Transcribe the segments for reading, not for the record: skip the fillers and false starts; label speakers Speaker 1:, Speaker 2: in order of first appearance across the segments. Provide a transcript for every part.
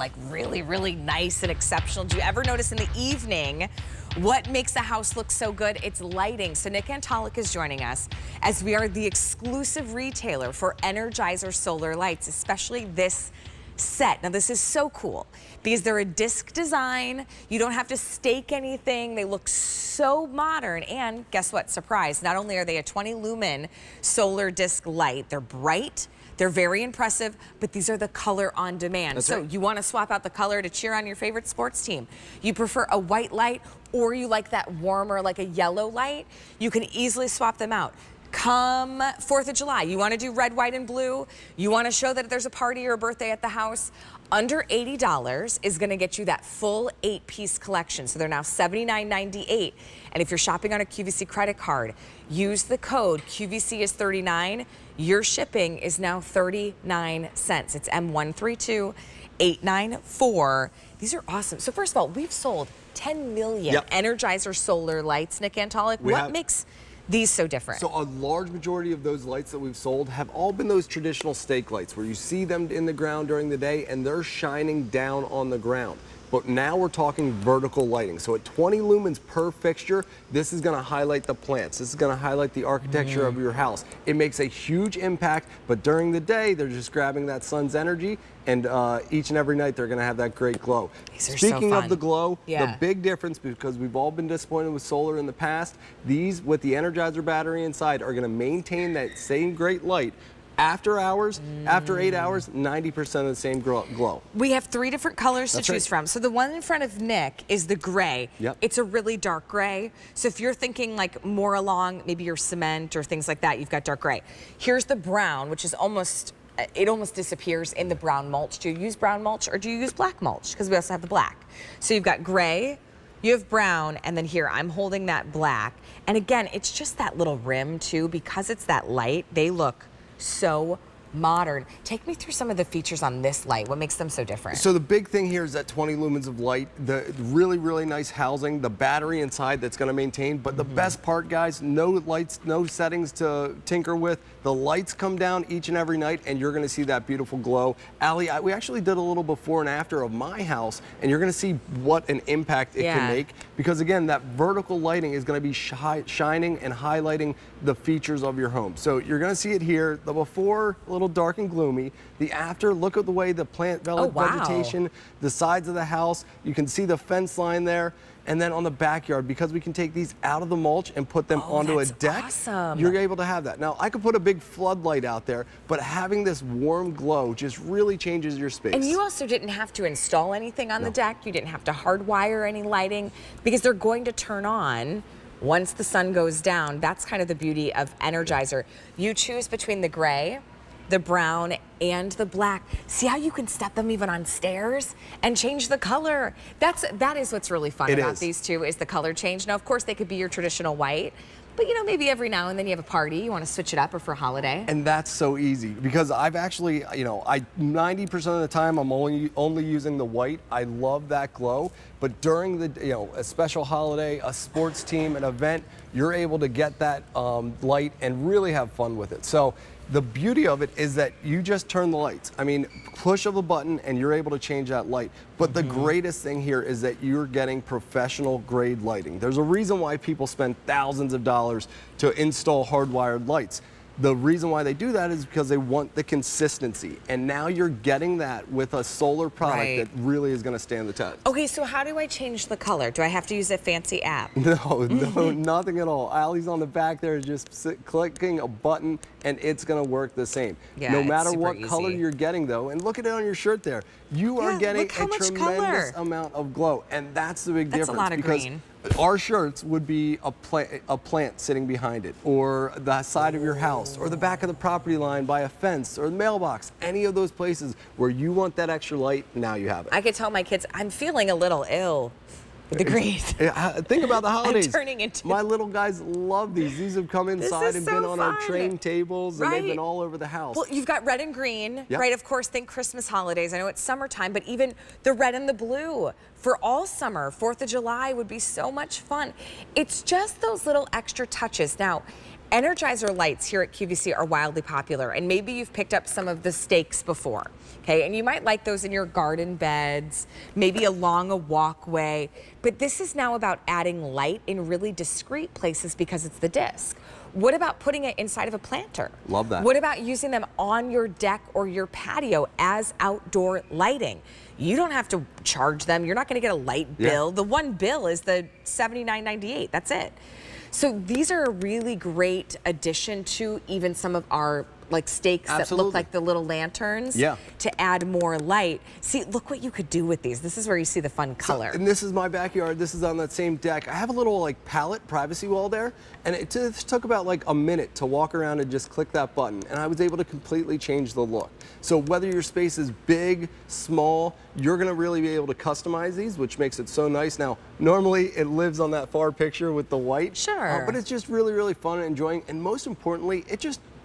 Speaker 1: like really, really nice and exceptional. Do you ever notice in the evening what makes a house look so good? It's lighting. So Nick Antolic is joining us as we are the exclusive retailer for Energizer solar lights, especially this set. Now this is so cool because they're a disc design. You don't have to stake anything. They look so modern. And guess what? Surprise. Not only are they a 20 lumen solar disc light, they're bright, they're very impressive, but these are the color on demand. So you want to swap out the color to cheer on your favorite sports team. You prefer a white light or you like that warmer, like a yellow light, you can easily swap them out. Come 4th of July, you want to do red, white, and blue, you want to show that there's a party or a birthday at the house, under $80 is going to get you that full 8-piece collection. So they're now $79.98. And if you're shopping on a QVC credit card, use the code QVC is 39. Your shipping is now 39 cents. It's M132894. These are awesome. So first of all, we've sold 10 million Energizer solar lights, Nick Antolic. What makes these so different?
Speaker 2: So a large majority of those lights that we've sold have all been those traditional stake lights where you see them in the ground during the day and they're shining down on the ground. But now we're talking vertical lighting. So at 20 lumens per fixture, this is gonna highlight the plants. This is gonna highlight the architecture of your house. It makes a huge impact, but during the day, they're just grabbing that sun's energy, and each and every night, they're gonna have that great glow. Speaking of the glow, the big difference, because we've all been disappointed with solar in the past, these with the Energizer battery inside are gonna maintain that same great light. After hours, after 8 hours, 90% of the same glow.
Speaker 1: We have 3 different colors to choose from. So the one in front of Nick is the gray. It's a really dark gray. So if you're thinking like more along maybe your cement or things like that, you've got dark gray. Here's the brown, which is almost, it almost disappears in the brown mulch. Do you use brown mulch or do you use black mulch? Because we also have the black. So you've got gray, you have brown, and then here I'm holding that black. And again, it's just that little rim too, because it's that light, they look so modern. Take me through some of the features on this light. What makes them so different?
Speaker 2: So the big thing here is that 20 lumens of light, the really, really nice housing, the battery inside that's going to maintain. But the best part, guys, no lights, no settings to tinker with. The lights come down each and every night, and you're going to see that beautiful glow. Allie, we actually did a little before and after of my house, and you're going to see what an impact it can make. Because again, that vertical lighting is going to be shining and highlighting the features of your home. So you're going to see it here. The before, a little dark and gloomy. The after, look at the way the plant vegetation, the sides of the house, you can see the fence line there. And then on the backyard, because we can take these out of the mulch and put them onto a deck, you're able to have that. Now, I could put a big floodlight out there, but having this warm glow just really changes your space.
Speaker 1: And you also didn't have to install anything on the deck. You didn't have to hardwire any lighting because they're going to turn on once the sun goes down. That's kind of the beauty of Energizer. You choose between the gray, the brown, and the black. See how you can step them even on stairs and change the color. That is what's really fun about these two, is the color change. Now, of course, they could be your traditional white, but you know, maybe every now and then you have a party, you want to switch it up, or for a holiday.
Speaker 2: And that's so easy because I've actually, you know, 90% of the time I'm only using the white. I love that glow, but during the, you know, a special holiday, a sports team, an event, you're able to get that light and really have fun with it. So the beauty of it is that you just turn the lights. I mean, push of a button and you're able to change that light. But the greatest thing here is that you're getting professional grade lighting. There's a reason why people spend thousands of dollars to install hardwired lights. The reason why they do that is because they want the consistency. And now you're getting that with a solar product that really is going to stand the test.
Speaker 1: Okay, so how do I change the color? Do I have to use a fancy app?
Speaker 2: No, nothing at all. Allie's on the back there, just clicking a button, and it's going to work the same. No matter what color you're getting, though, and look at it on your shirt there, you are getting a tremendous amount of glow. And that's the big difference.
Speaker 1: That's a lot of green.
Speaker 2: Our shirts would be a plant sitting behind it, or the side of your house, or the back of the property line by a fence, or the mailbox. Any of those places where you want that extra light, now you have it.
Speaker 1: I could tell my kids, I'm feeling a little ill with the green.
Speaker 2: Think about the holidays.
Speaker 1: I'm turning into...
Speaker 2: My little guys love these. These have come inside and been on our train tables, and they've been all over the house.
Speaker 1: Well, you've got red and green, right? Of course, think Christmas holidays. I know it's summertime, but even the red and the blue for all summer. 4th of July would be so much fun. It's just those little extra touches. Now, Energizer lights here at QVC are wildly popular, and maybe you've picked up some of the stakes before, okay? And you might like those in your garden beds, maybe along a walkway, but this is now about adding light in really discreet places because it's the disc. What about putting it inside of a planter?
Speaker 2: Love that.
Speaker 1: What about using them on your deck or your patio as outdoor lighting? You don't have to charge them. You're not gonna get a light bill. The one bill is the $79.98, that's it. So these are a really great addition to even some of our like stakes that look like the little lanterns to add more light. See, look what you could do with these. This is where you see the fun color.
Speaker 2: And this is my backyard. This is on that same deck. I have a little like pallet privacy wall there, and it just took about like a minute to walk around and just click that button, and I was able to completely change the look. So whether your space is big, small, you're gonna really be able to customize these, which makes it so nice. Now, normally it lives on that far picture with the white, but it's just really, really fun and enjoying, and most importantly,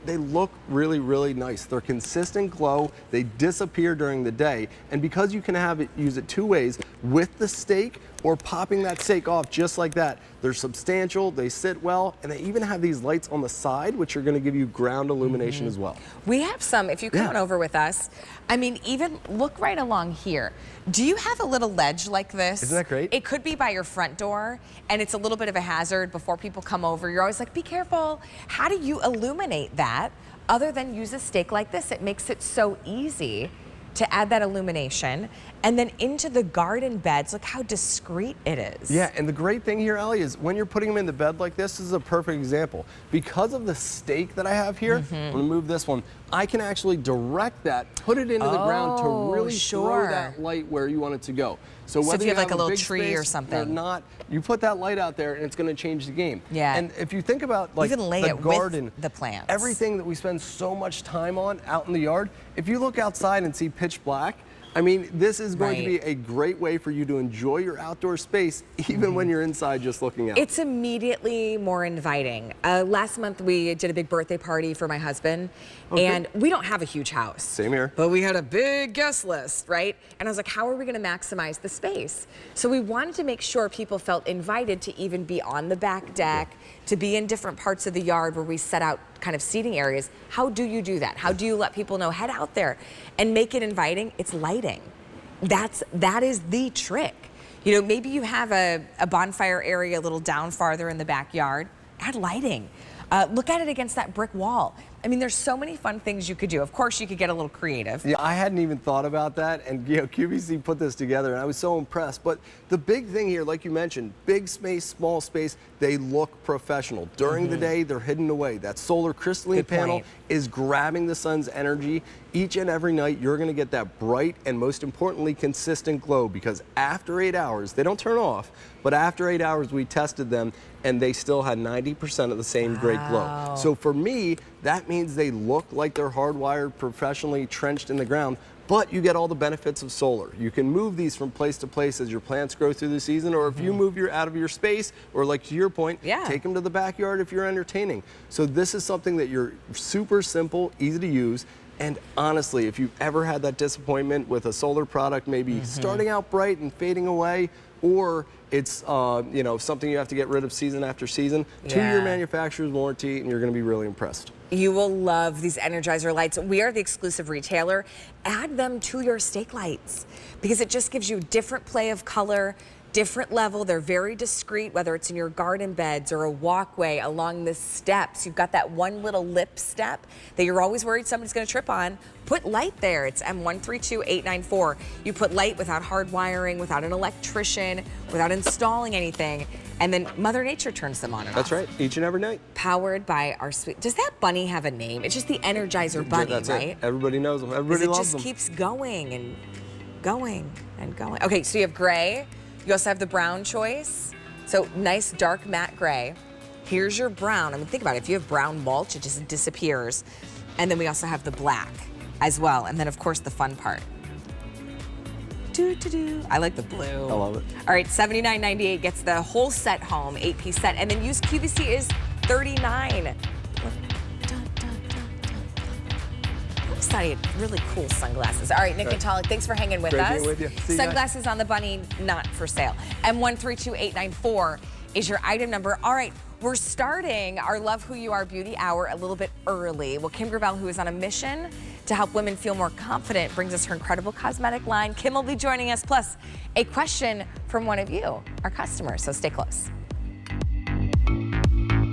Speaker 2: they look really, really nice. They're consistent glow. They disappear during the day. And because you can use it two ways, with the stake or popping that stake off just like that, they're substantial, they sit well, and they even have these lights on the side, which are gonna give you ground illumination as well.
Speaker 1: We have some, if you come on over with us, I mean, even look right along here. Do you have a little ledge like this?
Speaker 2: Isn't that great?
Speaker 1: It could be by your front door, and it's a little bit of a hazard before people come over. You're always like, be careful. How do you illuminate that other than use a stake like this? It makes it so easy to add that illumination. And then into the garden beds, look how discreet it is.
Speaker 2: Yeah, and the great thing here, Allie, is when you're putting them in the bed like this is a perfect example. Because of the stake that I have here, I'm gonna move this one, I can actually direct that, put it into the ground to really throw that light where you want it to go. So whether
Speaker 1: if you have like a little
Speaker 2: big
Speaker 1: tree
Speaker 2: space
Speaker 1: or something
Speaker 2: or not, you put that light out there and it's gonna change the game.
Speaker 1: Yeah.
Speaker 2: And if you think about like
Speaker 1: even lay
Speaker 2: the
Speaker 1: it
Speaker 2: garden,
Speaker 1: with the plants.
Speaker 2: everything that we spend so much time on out in the yard, if you look outside and see pitch black, I mean, this is going to be a great way for you to enjoy your outdoor space, even when you're inside just looking out.
Speaker 1: It's immediately more inviting. Last month we did a big birthday party for my husband, and we don't have a huge house.
Speaker 2: Same here.
Speaker 1: But we had a big guest list, right? And I was like, how are we gonna maximize the space? So we wanted to make sure people felt invited to even be on the back deck, to be in different parts of the yard where we set out kind of seating areas. How do you do that? How do you let people know, head out there and make it inviting? It's lighting. That is the trick. You know, maybe you have a bonfire area a little down farther in the backyard. Add lighting. Look at it against that brick wall. I mean, there's so many fun things you could do. Of course, you could get a little creative.
Speaker 2: Yeah, I hadn't even thought about that, and you know, QVC put this together, and I was so impressed. But the big thing here, like you mentioned, big space, small space, they look professional. During the day, they're hidden away. That solar crystalline panel is grabbing the sun's energy. Each and every night, you're gonna get that bright and most importantly, consistent glow, because after 8 hours, they don't turn off, but after 8 hours, we tested them, and they still had 90% of the same great glow. So for me, that means they look like they're hardwired, professionally trenched in the ground, but you get all the benefits of solar. You can move these from place to place as your plants grow through the season, or if you move out of your space, or like to your point, take them to the backyard if you're entertaining. So this is something that you're super simple, easy to use, and honestly, if you've ever had that disappointment with a solar product, maybe starting out bright and fading away, or it's you know, something you have to get rid of season after season, 2-year manufacturer's warranty, and you're gonna be really impressed.
Speaker 1: You will love these Energizer lights. We are the exclusive retailer. Add them to your stake lights because it just gives you different play of color, different level. They're very discreet, whether it's in your garden beds or a walkway along the steps. You've got that one little lip step that you're always worried somebody's gonna trip on. Put light there. It's M132894. You put light without hard wiring, without an electrician, without installing anything, and then Mother Nature turns them on and off.
Speaker 2: That's right, each and every night.
Speaker 1: Powered by our sweet, does that bunny have a name? It's just the Energizer bunny,
Speaker 2: That's
Speaker 1: right?
Speaker 2: It. Everybody knows them, everybody loves them.
Speaker 1: It just keeps going and going and going. Okay, so you have gray. You also have the brown choice. So nice dark matte gray. Here's your brown. I mean, think about it. If you have brown mulch, it just disappears. And then we also have the black as well. And then of course the fun part. I like the blue.
Speaker 2: I love it.
Speaker 1: All right, $79.98 gets the whole set home, 8-piece set. And then use QVC is $39. Really cool sunglasses. All right, Nick and Talik, thanks for hanging with us.
Speaker 2: Great being with you. See you
Speaker 1: Sunglasses
Speaker 2: guys.
Speaker 1: on the bunny, not for sale. M132894 is your item number. All right, we're starting our Love Who You Are Beauty Hour a little bit early. Well, Kim Gravel, who is on a mission to help women feel more confident, brings us her incredible cosmetic line. Kim will be joining us, plus a question from one of you, our customers, so stay close.